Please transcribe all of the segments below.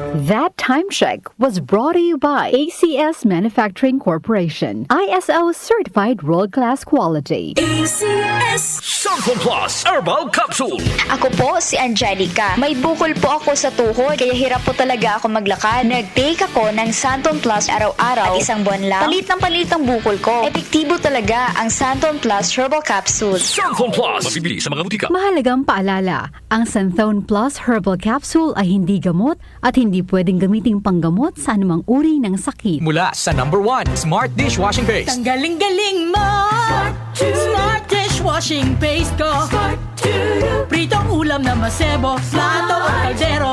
That time check was brought to you by ACS Manufacturing Corporation, ISO certified world-class quality. ACS Santon Plus Herbal Capsule. Ako po si Angelica. May bukol po ako sa tuhod, kaya hirap po talaga ako maglakad. Nag-take ako ng Santon Plus araw-araw at isang buwan lang. Palit ang bukol ko. Epektibo talaga ang Santon Plus Herbal Capsule. Santon Plus. Mabibili sa mga butika. Mahalagang paalala, ang Santhone Plus Herbal Capsule ay hindi gamot at hindi pwedeng gamiting panggamot sa anumang uri ng sakit. Mula sa #1 Smart Dishwashing Paste. Ang galing-galing mo. Smart dishwashing paste ko. Pritong ulam na masebo, plato o kaldero.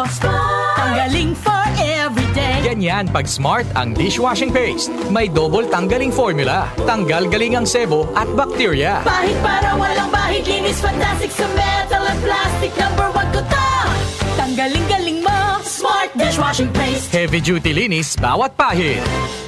Tanggaling for everyday. Ganyan pag Smart ang dishwashing paste. May double tanggaling formula. Tanggal galing ang sebo at bakterya. Bahid para walang bahid, linis fantastic sa metal at plastic. #1 ko to. Tanggaling-galing mo. Smart dishwashing paste. Heavy duty linis bawat pahid.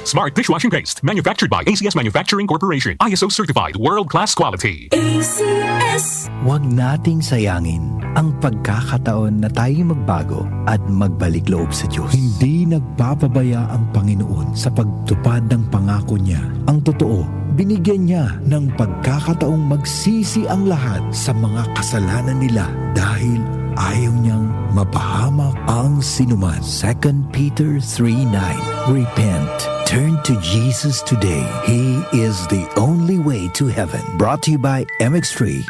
Smart Dishwashing Paste, manufactured by ACS Manufacturing Corporation. ISO certified, world-class quality. ACS. Huwag nating sayangin ang pagkakataon na tayo magbago at magbalik loob sa Diyos. Hindi nagpapabaya ang Panginoon sa pagtupad ng pangako niya. Ang totoo, binigyan niya ng pagkakataong magsisi ang lahat sa mga kasalanan nila dahil ayaw niyang mapahamak ang sinuman. 2 Peter 3:9. Repent. Turn to Jesus today. He is the only way to heaven. Brought to you by MX3.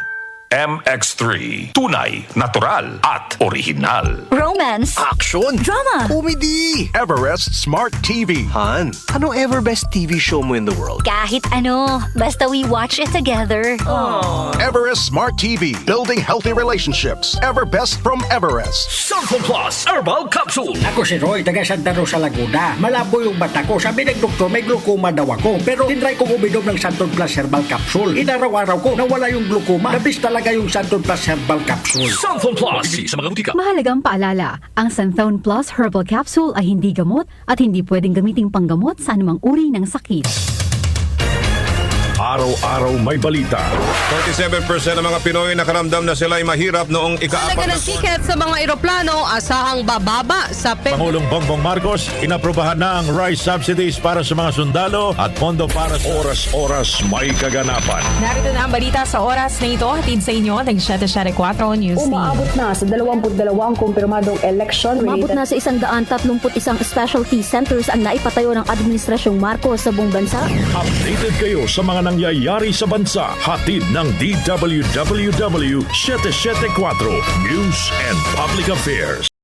MX3. Tunay, natural, at original. Romance. Action! Drama. Comedy! Everest Smart TV. Han, anong ever best TV show mo in the world? Kahit ano, basta we watch it together. Everest Smart TV. Building healthy relationships. Everbest from Everest. Santon Plus Herbal Capsule. Ako si Roy, taga Santa Rosa, Laguna. Malabo yung mata ko. Sabi ng doktor, may glaucoma daw ako. Pero tinry kong uminom ng Santon Plus Herbal Capsule. Inaraw-araw ko, nawala yung glaucoma. Nabis talaga yung Santon Plus Herbal Capsule. Santon Plus. Mabibili sa mga butika. Mahalagang paalala, ang Santhone Plus Herbal Capsule ay hindi gamot at hindi pwedeng gamiting panggamot sa anumang uri ng sakit. Araw-araw may balita. 47% ng mga Pinoy nakaramdam na sila'y mahirap noong ika-4 Talaga ng tiket sa mga eroplano, asahang bababa sa Pangulong Bongbong Marcos, inaprubahan na ang rice subsidies para sa mga sundalo at pondo para sa Oras-oras may kaganapan. Narito na ang balita sa oras na ito, hatid sa inyo ng 774 News Team. Umaabot na sa 22 ang kumpirmadong election. Umabot na sa 131 specialty centers ang naipatayo ng Administrasyong Marcos sa buong bansa. Updated kayo sa mga nangyayari sa bansa. Hatid ng DWWW 774 News and Public Affairs.